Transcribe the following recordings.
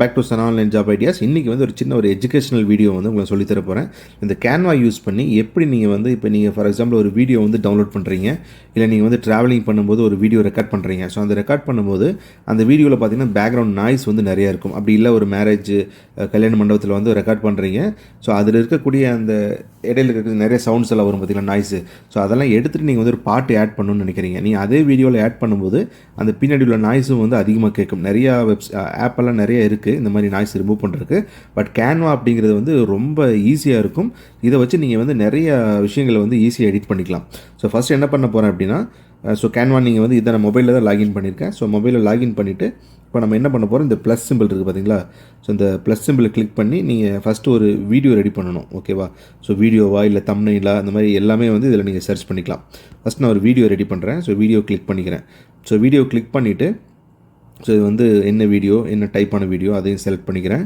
Back to Sun online job ideas. இன்றைக்கி வந்து ஒரு சின்ன ஒரு எஜுகேஷனல் வீடியோ வந்து உங்களுக்கு சொல்லித்தர போகிறேன். இந்த கேன்வா யூஸ் பண்ணி எப்படி நீங்கள் வந்து இப்போ நீங்கள் ஃபார் எக்ஸாம்பிள் ஒரு வீடியோ வந்து டவுன்லோட் பண்ணுறீங்க, இல்லை நீங்கள் வந்து ட்ராவலிங் பண்ணும்போது ஒரு வீடியோ ரெக்கார்ட் பண்ணுறீங்க. ஸோ அந்த ரெக்கார்ட் பண்ணும்போது அந்த வீடியோவில் பார்த்தீங்கன்னா பேக்ரவுண்ட் நாய்ஸ் வந்து நிறையா இருக்கும். அப்படி இல்லை ஒரு மேரேஜ் கல்யாண மண்டபத்தில் வந்து ரெக்கார்ட் பண்ணுறீங்க. ஸோ அதில் இருக்கக்கூடிய அந்த இடையில இருக்கிற நிறைய சவுண்ட்ஸ் எல்லாம் வரும் பார்த்தீங்கன்னா நாய்ஸு. ஸோ அதெல்லாம் எடுத்துகிட்டு நீங்கள் வந்து ஒரு பாட்டு ஆட் பண்ணணும்னு நினைக்கிறீங்க. நீங்கள் அதே வீடியோவில் ஆட் பண்ணும்போது அந்த பின்னாடி உள்ள நாய்ஸும் வந்து அதிகமாக கேட்கும். நிறையா ஆப்பெல்லாம் நிறைய இருக்குது இந்த மாதிரி நாய்ஸ் ரிமூவ் பண்ணுறதுக்கு. பட் கேன்வா அப்படிங்கிறது வந்து ரொம்ப ஈஸியாக இருக்கும். இதை வச்சு நீங்கள் வந்து நிறைய விஷயங்களை வந்து ஈஸியாக எடிட் பண்ணிக்கலாம். ஸோ ஃபஸ்ட்டு என்ன பண்ண போகிறேன் அப்படின்னா, ஸோ கேன்வா நீங்கள் வந்து இதை நான் மொபைலில் தான் லாகின் பண்ணியிருக்கேன். ஸோ மொபைலில் லாகின் பண்ணிவிட்டு இப்போ நம்ம என்ன பண்ண போகிறோம், இந்த ப்ளஸ் சிம்பிள் இருக்குது பார்த்தீங்களா. ஸோ இந்த ப்ளஸ் சிம்பிளை கிளிக் பண்ணி நீங்கள் ஃபஸ்ட்டு ஒரு வீடியோ ரெடி பண்ணணும். ஓகேவா. ஸோ வீடியோவா இல்லை தம்ப்நெயிலா அந்த மாதிரி எல்லாமே வந்து இதில் நீங்கள் சர்ச் பண்ணிக்கலாம். ஃபஸ்ட் நான் ஒரு வீடியோ ரெடி பண்ணுறேன். ஸோ வீடியோ கிளிக் பண்ணிக்கிறேன். ஸோ வீடியோ கிளிக் பண்ணிவிட்டு ஸோ இது வந்து என்ன வீடியோ, என்ன டைப்பான வீடியோ அதையும் செலக்ட் பண்ணிக்கிறேன்.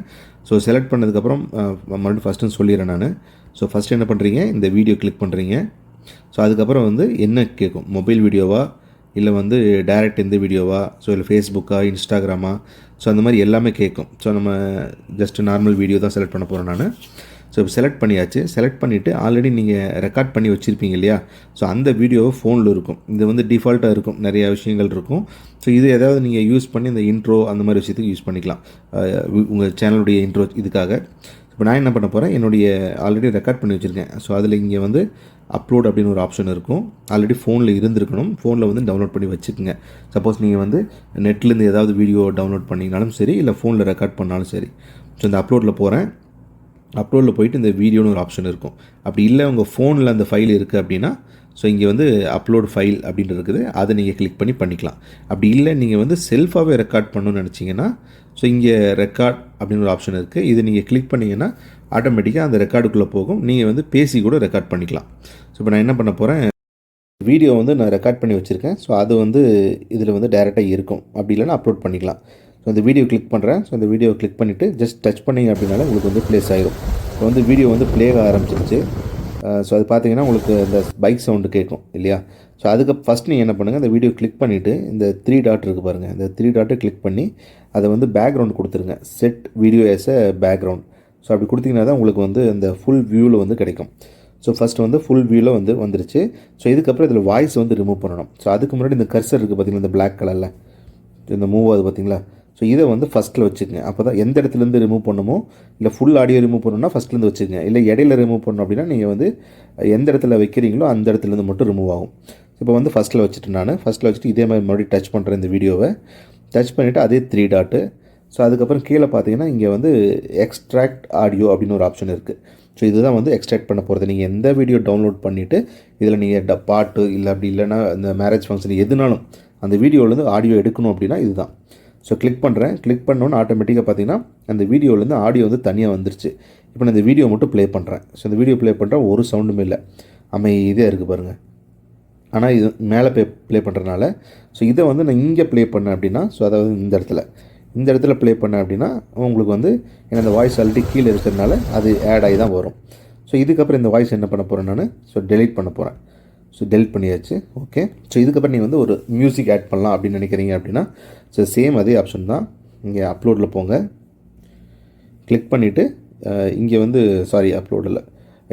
ஸோ செலக்ட் பண்ணதுக்கப்புறம் மறுபடியும் ஃபஸ்ட்டுன்னு சொல்லிடுறேன் நான். ஸோ ஃபஸ்ட்டு என்ன பண்ணுறீங்க, இந்த வீடியோ கிளிக் பண்ணுறீங்க. ஸோ அதுக்கப்புறம் வந்து என்ன கேட்கும், மொபைல் வீடியோவா இல்லை வந்து டைரக்ட் எந்த வீடியோவா, ஸோ இல்லை ஃபேஸ்புக்கா இன்ஸ்டாகிராமா, ஸோ அந்த மாதிரி எல்லாமே கேட்கும். ஸோ நம்ம ஜஸ்ட் நார்மல் வீடியோ தான் செலக்ட் பண்ண போகிறேன் நான். ஸோ இப்போ செலக்ட் பண்ணியாச்சு. செலக்ட் பண்ணிவிட்டு ஆல்ரெடி நீங்கள் ரெக்கார்ட் பண்ணி வச்சுருப்பீங்க இல்லையா. ஸோ அந்த வீடியோவை ஃபோனில் இருக்கும். இது வந்து டிஃபால்ட்டாக இருக்கும், நிறையா விஷயங்கள் இருக்கும். ஸோ இது ஏதாவது நீங்கள் யூஸ் பண்ணி இந்த இன்ட்ரோ அந்த மாதிரி விஷயத்துக்கு யூஸ் பண்ணிக்கலாம். உங்கள் சேனலுடைய இன்ட்ரோ இதுக்காக. இப்போ நான் என்ன பண்ண போகிறேன், என்னுடைய ஆல்ரெடி ரெக்கார்ட் பண்ணி வச்சுருக்கேன். ஸோ அதில் இங்கே வந்து அப்லோட் அப்படின்னு ஒரு ஆப்ஷன் இருக்கும். ஆல்ரெடி ஃபோனில் இருந்திருக்கணும். ஃபோனில் வந்து டவுன்லோட் பண்ணி வச்சுக்கோங்க. சப்போஸ் நீங்கள் வந்து நெட்லேருந்து ஏதாவது வீடியோ டவுன்லோட் பண்ணிங்கனாலும் சரி, இல்லை ஃபோனில் ரெக்கார்ட் பண்ணாலும் சரி. ஸோ இந்த அப்லோடில் போகிறேன். அப்லோடில் போயிட்டு இந்த வீடியோன்னு ஒரு ஆப்ஷன் இருக்கும். அப்படி இல்லை உங்கள் ஃபோனில் அந்த ஃபைல் இருக்குது அப்படின்னா, ஸோ இங்கே வந்து அப்லோட் ஃபைல் அப்படின்ட்டு இருக்குது, அதை நீங்கள் கிளிக் பண்ணி பண்ணிக்கலாம். அப்படி இல்லை நீங்கள் வந்து செல்ஃபாகவே ரெக்கார்ட் பண்ணணும்னு நினச்சிங்கன்னா, ஸோ இங்கே ரெக்கார்ட் அப்படின்னு ஒரு ஆப்ஷன் இருக்குது. இது நீங்கள் கிளிக் பண்ணிங்கன்னா ஆட்டோமேட்டிக்காக அந்த ரெக்கார்டுக்குள்ளே போகும். நீங்கள் வந்து பேசி கூட ரெக்கார்ட் பண்ணிக்கலாம். ஸோ இப்போ நான் என்ன பண்ண போகிறேன், வீடியோ வந்து நான் ரெக்கார்ட் பண்ணி வச்சுருக்கேன். ஸோ அது வந்து இதில் வந்து டைரெக்டாக இருக்கும். அப்படி இல்லைன்னா அப்லோட் பண்ணிக்கலாம். ஸோ இந்த வீடியோ கிளிக் பண்ணுறேன். ஸோ இந்த வீடியோ கிளிக் பண்ணிவிட்டு ஜஸ்ட் டச் பண்ணிங்க அப்படின்னால உங்களுக்கு வந்து ப்ளேஸ் ஆகிடும். இப்போ வந்து வீடியோ வந்து ப்ளே ஆரம்பிச்சிருச்சு. ஸோ அது பார்த்தீங்கன்னா உங்களுக்கு இந்த பைக் சவுண்டு கேட்கும் இல்லையா. ஸோ அதுக்கு ஃபஸ்ட் நீங்கள் என்ன பண்ணுங்கள், இந்த வீடியோ கிளிக் பண்ணிவிட்டு இந்த 3 டாட் இருக்குது பாருங்கள், இந்த 3 டாட்டை கிளிக் பண்ணி அதை வந்து பேக்ரவுண்ட் கொடுத்துருங்க. Set video as a background. So அப்படி கொடுத்தீங்கன்னா தான் உங்களுக்கு வந்து அந்த ஃபுல் வியூவில் வந்து கிடைக்கும். ஸோ ஃபஸ்ட்டு வந்து ஃபுல் வியூவில் வந்து வந்துருச்சு. ஸோ இதுக்கப்புறம் இதில் வாய்ஸ் வந்து ரிமூவ் பண்ணணும். ஸோ அதுக்கு முன்னாடி இந்த கர்சர் இருக்குது பார்த்தீங்களா, இந்த பிளாக் கலரில் இந்த மூவ் ஆகுது பார்த்தீங்களா. ஸோ இதை வந்து ஃபஸ்ட்டில் வச்சுக்கோங்க. அப்போ தான் எந்த இடத்துலேருந்து ரிமூவ் பண்ணணுமோ, இல்லை ஃபுல் ஆடியோ ரிமூவ் பண்ணணும்னா ஃபஸ்ட்லேருந்து வச்சுக்கோங்க. இல்லை இடையில ரிமூவ் பண்ணணும் அப்படின்னா நீங்கள் வந்து எந்த இடத்துல வைக்கிறீங்களோ அந்த இடத்துலேருந்து மட்டும் ரிமூவ் ஆகும். இப்போ வந்து ஃபஸ்ட்டில் வச்சுட்டு நான் ஃபஸ்ட்டில் வச்சுட்டு இதே மாதிரி மறுபடியும் டச் பண்ணுறேன். இந்த வீடியோவை டச் பண்ணிவிட்டு அதே 3 டாட்டு. ஸோ அதுக்கப்புறம் கீழே பார்த்தீங்கன்னா இங்கே வந்து எக்ஸ்ட்ராக்ட் ஆடியோ அப்படின்னு ஒரு ஆப்ஷன் இருக்குது. ஸோ இதுதான் வந்து எக்ஸ்ட்ராக்ட் பண்ண போகிறது. நீங்கள் எந்த வீடியோ டவுன்லோட் பண்ணிவிட்டு இதில் நீங்கள் பாட்டு இல்லை அப்படி இல்லைன்னா இந்த மேரேஜ் ஃபங்க்ஷன் எதுனாலும் அந்த வீடியோவிலேருந்து ஆடியோ எடுக்கணும் அப்படின்னா இதுதான். ஸோ கிளிக் பண்ணுறேன். கிளிக் பண்ணோன்னு ஆட்டோமேட்டிக்காக பார்த்தீங்கன்னா அந்த வீடியோவிலேருந்து ஆடியோ வந்து தனியாக வந்துருச்சு. இப்போ நான் இந்த வீடியோ மட்டும் ப்ளே பண்ணுறேன். ஸோ இந்த வீடியோ ப்ளே பண்ணுறேன், ஒரு சவுண்டுமே இல்லை, அமைதியாக இருக்குது பாருங்கள். ஆனால் இது மேலே ப்ளே பண்ணுறதுனால ஸோ இதை வந்து நான் இங்கே ப்ளே பண்ணேன் அப்படின்னா, ஸோ அதாவது இந்த இடத்துல ப்ளே பண்ணேன் அப்படின்னா உங்களுக்கு வந்து ஏன்னா அந்த வாய்ஸ் ஆல்ரெடி கீழே இருக்கிறதுனால அது ஆட் ஆகி தான் வரும். ஸோ இதுக்கப்புறம் இந்த வாய்ஸ் என்ன பண்ண போகிறேன் நான், ஸோ டெலீட் பண்ண போகிறேன். ஸோ டெலிட் பண்ணியாச்சு. ஓகே. ஸோ இதுக்கப்புறம் நீங்கள் வந்து ஒரு மியூசிக் ஆட் பண்ணலாம் அப்படின்னு நினைக்கிறீங்க அப்படின்னா, ஸோ சேம் அதே ஆப்ஷன் தான். இங்கே அப்லோடில் போங்க. கிளிக் பண்ணிவிட்டு இங்கே வந்து அப்லோடில்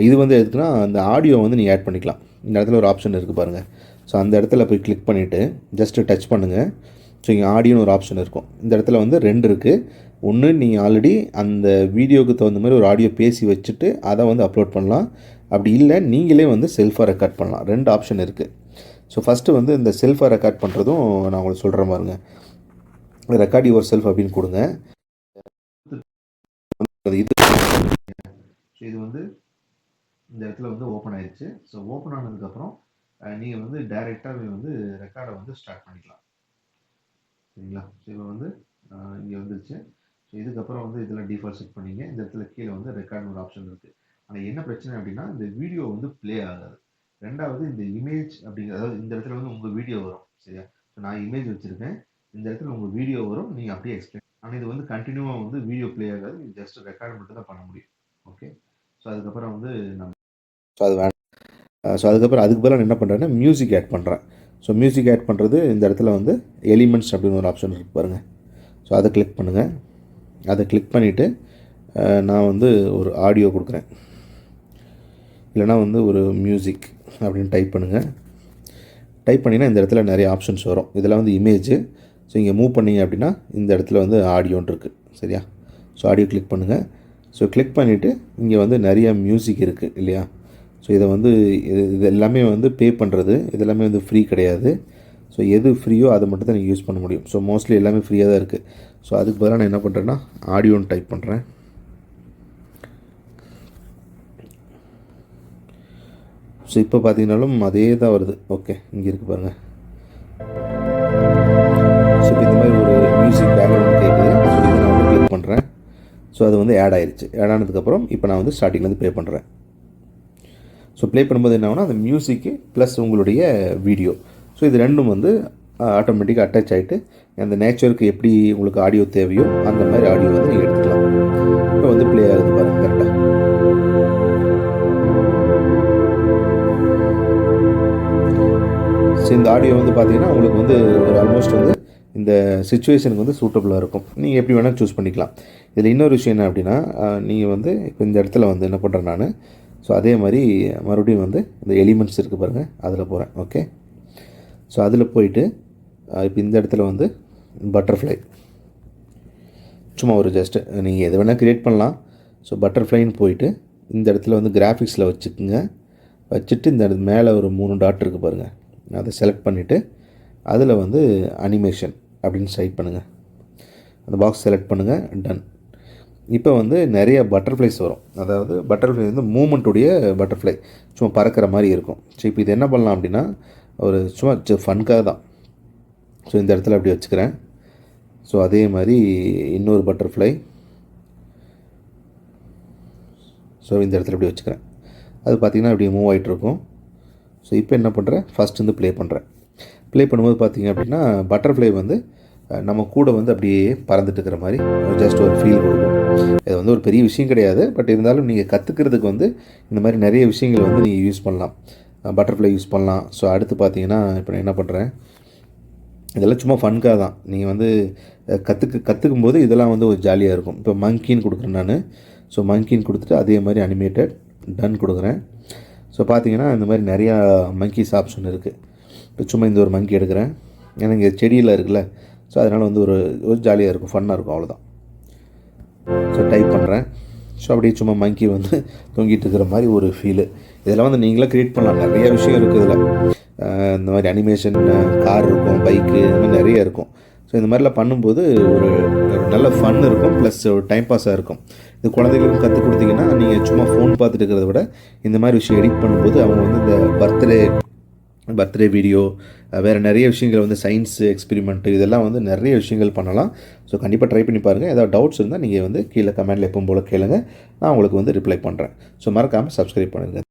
இது வந்து எதுக்குன்னா அந்த ஆடியோ வந்து நீங்கள் ஆட் பண்ணிக்கலாம். இந்த இடத்துல ஒரு ஆப்ஷன் இருக்குது பாருங்கள். ஸோ அந்த இடத்துல போய் கிளிக் பண்ணிவிட்டு ஜஸ்ட்டு டச் பண்ணுங்கள். ஸோ இங்கே ஆடியோன்னு ஒரு ஆப்ஷன் இருக்கும். இந்த இடத்துல வந்து 2 இருக்குது. ஒன்று நீங்கள் ஆல்ரெடி அந்த வீடியோவுக்கு தகுந்த மாதிரி ஒரு ஆடியோ பேசி வச்சுட்டு அதை வந்து அப்லோட் பண்ணலாம். அப்படி இல்லை நீங்களே வந்து செல்ஃபாக ரெக்கார்ட் பண்ணலாம். 2 ஆப்ஷன் இருக்குது. ஸோ ஃபஸ்ட்டு வந்து இந்த செல்ஃபாக ரெக்கார்ட் பண்ணுறதும் நான் உங்களுக்கு சொல்கிற பாருங்க. ரெக்கார்ட் யுவர் செல்ஃப் அப்படின்னு கொடுங்க. இது வந்து இந்த இடத்துல வந்து ஓப்பன் ஆயிடுச்சு. ஸோ ஓப்பன் ஆனதுக்கப்புறம் நீங்கள் வந்து டைரெக்டாகவே வந்து ரெக்கார்டை வந்து ஸ்டார்ட் பண்ணிக்கலாம். சரிங்களா. ஸோ இப்போ வந்து இங்கே வந்துருச்சு. ஸோ இதுக்கப்புறம் வந்து இதெல்லாம் டிஃபால்ட் செட் பண்ணிங்க. இந்த இடத்துல கீழே வந்து ரெக்கார்ட்னு ஒரு ஆப்ஷன் இருக்குது. ஆனால் என்ன பிரச்சனை அப்படின்னா இந்த வீடியோ வந்து ப்ளே ஆகாது. ரெண்டாவது இந்த இமேஜ் அப்படிங்கிற, அதாவது இந்த இடத்துல வந்து உங்கள் வீடியோ வரும். சரியா. ஸோ நான் இமேஜ் வச்சுருக்கேன். இந்த இடத்துல உங்கள் வீடியோ வரும், நீங்கள் அப்படியே எக்ஸ்பிளைன். ஆனால் இது வந்து கண்டினியூவாக வந்து வீடியோ ப்ளே ஆகாது. இது ஜஸ்ட் ரெக்கார்ட் மட்டும் தான் பண்ண முடியும். ஓகே. ஸோ அதுக்கப்புறம் வந்து நம்ம அது வேணும். ஸோ அதுக்கப்புறம் அதுக்கு பதிலாக நான் என்ன பண்ணுறேன்னா மியூசிக் ஆட் பண்ணுறேன். ஸோ மியூசிக் ஆட் பண்ணுறது இந்த இடத்துல வந்து எலிமெண்ட்ஸ் அப்படின்னு ஒரு ஆப்ஷன் இருக்குது பாருங்கள். ஸோ அதை கிளிக் பண்ணுங்கள். அதை கிளிக் பண்ணிவிட்டு நான் வந்து ஒரு ஆடியோ கொடுக்குறேன், இல்லைனா வந்து ஒரு மியூசிக் அப்படின்னு டைப் பண்ணுங்கள். டைப் பண்ணிங்கன்னா இந்த இடத்துல நிறைய ஆப்ஷன்ஸ் வரும். இதெல்லாம் வந்து இமேஜு. ஸோ இங்கே மூவ் பண்ணிங்க அப்படின்னா இந்த இடத்துல வந்து ஆடியோன்னு இருக்குது. சரியா? ஸோ ஆடியோ கிளிக் பண்ணுங்கள். ஸோ கிளிக் பண்ணிவிட்டு இங்கே வந்து நிறைய மியூசிக் இருக்குது இல்லையா? ஸோ இதை வந்து இது எல்லாமே வந்து பே பண்ணுறது, இது எல்லாமே வந்து ஃப்ரீ கிடையாது. ஸோ எது ஃப்ரீயோ அதை மட்டும் தான் நீங்கள் யூஸ் பண்ண முடியும். ஸோ மோஸ்ட்லி எல்லாமே ஃப்ரீயாக தான் இருக்குது. ஸோ அதுக்கு பதிலாக நான் என்ன பண்ணுறேன்னா ஆடியோன்னு டைப் பண்ணுறேன். ஸோ இப்போ பார்த்தீங்கன்னாலும் அதே தான் வருது. ஓகே, இங்கே இருக்குது பாருங்கள். ஸோ இப்போ இந்த மாதிரி ஒரு மியூசிக் பேக்ரவுண்ட் கேட்குது. ஸோ இதை நான் வந்து கிளிக் பண்ணுறேன். ஸோ அது வந்து ஆட் ஆயிடுச்சு. ஆட் ஆனதுக்கப்புறம் இப்போ நான் வந்து ஸ்டார்டிங்லேருந்து ப்ளே பண்ணுறேன். ஸோ ப்ளே பண்ணும்போது என்ன ஆகுனா அந்த மியூசிக்கு ப்ளஸ் உங்களுடைய வீடியோ, ஸோ இது ரெண்டும் வந்து ஆட்டோமேட்டிக்காக அட்டாச் ஆகிட்டு அந்த நேச்சருக்கு எப்படி உங்களுக்கு ஆடியோ தேவையோ அந்த மாதிரி ஆடியோ வந்து நீங்கள் எடுத்துக்கலாம். இப்போ வந்து ப்ளே ஆகுது பாருங்கள் கரெக்டாக. ஸோ இந்த ஆடியோ வந்து பார்த்தீங்கன்னா உங்களுக்கு வந்து ஒரு ஆல்மோஸ்ட் வந்து இந்த சிச்சுவேஷனுக்கு வந்து சூட்டபுளாக இருக்கும். நீங்கள் எப்படி வேணால் சூஸ் பண்ணிக்கலாம். இதில் இன்னொரு விஷயம் என்ன அப்படின்னா, நீங்கள் வந்து இப்போ இந்த இடத்துல வந்து என்ன பண்ணுறேன் நான், ஸோ அதே மாதிரி மறுபடியும் வந்து இந்த எலிமெண்ட்ஸ் இருக்குது பாருங்கள், அதில் போகிறேன். ஓகே, ஸோ அதில் போயிட்டு இப்போ இந்த இடத்துல வந்து பட்டர்ஃப்ளை, சும்மா ஒரு ஜஸ்ட்டு நீங்கள் எது வேணால் க்ரியேட் பண்ணலாம். ஸோ பட்டர்ஃப்ளைன்னு போயிட்டு இந்த இடத்துல வந்து கிராஃபிக்ஸில் வச்சுக்குங்க. வச்சுட்டு இந்த மேலே ஒரு 3 டாட் இருக்குது பாருங்கள், அதை செலக்ட் பண்ணிவிட்டு அதில் வந்து அனிமேஷன் அப்படின்னு டைப் பண்ணுங்கள். அந்த பாக்ஸ் செலக்ட் பண்ணுங்கள், டன். இப்போ வந்து நிறைய பட்டர்ஃப்ளைஸ் வரும். அதாவது பட்டர்ஃப்ளை வந்து மூமெண்ட்டுடைய பட்டர்ஃப்ளை, சும்மா பறக்கிற மாதிரி இருக்கும். ஸோ இப்போ இது என்ன பண்ணலாம் அப்படின்னா ஒரு சும்மா ஃபன்காக தான். ஸோ இந்த இடத்துல அப்படி வச்சுக்கிறேன். ஸோ அதே மாதிரி இன்னொரு பட்டர்ஃப்ளை, ஸோ இந்த இடத்துல அப்படி வச்சுக்கிறேன். அது பார்த்திங்கன்னா அப்படி மூவ் ஆகிட்ருக்கும். ஸோ இப்போ என்ன பண்ணுறேன், ஃபஸ்ட் வந்து ப்ளே பண்ணுறேன். ப்ளே பண்ணும்போது பார்த்திங்க அப்படின்னா பட்டர்ஃப்ளை வந்து நம்ம கூட வந்து அப்படியே பறந்துட்டு இருக்கிற மாதிரி ஜஸ்ட் ஒரு ஃபீல் கொடுக்கும். இது வந்து ஒரு பெரிய விஷயம் கிடையாது, பட் இருந்தாலும் நீங்கள் கற்றுக்கிறதுக்கு வந்து இந்த மாதிரி நிறைய விஷயங்கள் வந்து நீங்கள் யூஸ் பண்ணலாம். பட்டர்ஃப்ளை யூஸ் பண்ணலாம். ஸோ அடுத்து பார்த்தீங்கன்னா இப்போ நான் என்ன பண்ணுறேன், இதெல்லாம் சும்மா ஃபன்காக தான். நீங்கள் வந்து கற்றுக்கும் போது இதெல்லாம் வந்து ஒரு ஜாலியாக இருக்கும். இப்போ மங்கின்னு கொடுக்குறேன் நான். ஸோ மங்கின்னு கொடுத்துட்டு அதே மாதிரி அனிமேட்டட் டன் கொடுக்குறேன். ஸோ பார்த்தீங்கன்னா இந்த மாதிரி நிறையா மங்கிஸ் ஆப்ஷன் இருக்குது. இப்போ சும்மா இந்த ஒரு மங்கி எடுக்கிறேன், ஏன்னா இங்கே செடியில் இருக்குல்ல, ஸோ அதனால் வந்து ஒரு ஜாலியாக இருக்கும், ஃபன்னாக இருக்கும், அவ்வளோதான். ஸோ டைப் பண்ணுறேன். ஸோ அப்படியே சும்மா மங்கி வந்து தொங்கிட்டு இருக்கிற மாதிரி ஒரு ஃபீலு. இதெல்லாம் வந்து நீங்களே க்ரியேட் பண்ணலாம். நிறைய விஷயம் இருக்குது இதில். இந்த மாதிரி அனிமேஷன், கார் இருக்கும், பைக்கு, இந்த மாதிரி நிறைய இருக்கும். ஸோ இந்த மாதிரிலாம் பண்ணும்போது ஒரு நல்ல ஃபன் இருக்கும், ப்ளஸ் ஒரு டைம் பாஸாக இருக்கும். இது குழந்தைகளுக்கும் கற்றுக் கொடுத்தீங்கன்னா நீங்கள் சும்மா ஃபோன் பார்த்துட்டு இருக்கிறத விட இந்த மாதிரி விஷயம் எடிட் பண்ணும்போது அவங்க வந்து இந்த பர்த்டே வீடியோ, வேறு நிறைய விஷயங்கள் வந்து சயின்ஸு எக்ஸ்பெரிமெண்ட்டு, இதெல்லாம் வந்து நிறைய விஷயங்கள் பண்ணலாம். ஸோ கண்டிப்பாக ட்ரை பண்ணி பாருங்கள். ஏதாவது டவுட்ஸ் இருந்தால் நீங்கள் வந்து கீழே கமெண்ட்டில் எப்பவும் போல் கேளுங்க, நான் உங்களுக்கு வந்து ரிப்ளை பண்ணுறேன். ஸோ மறக்காமல் சப்ஸ்கிரைப் பண்ணுங்கள்.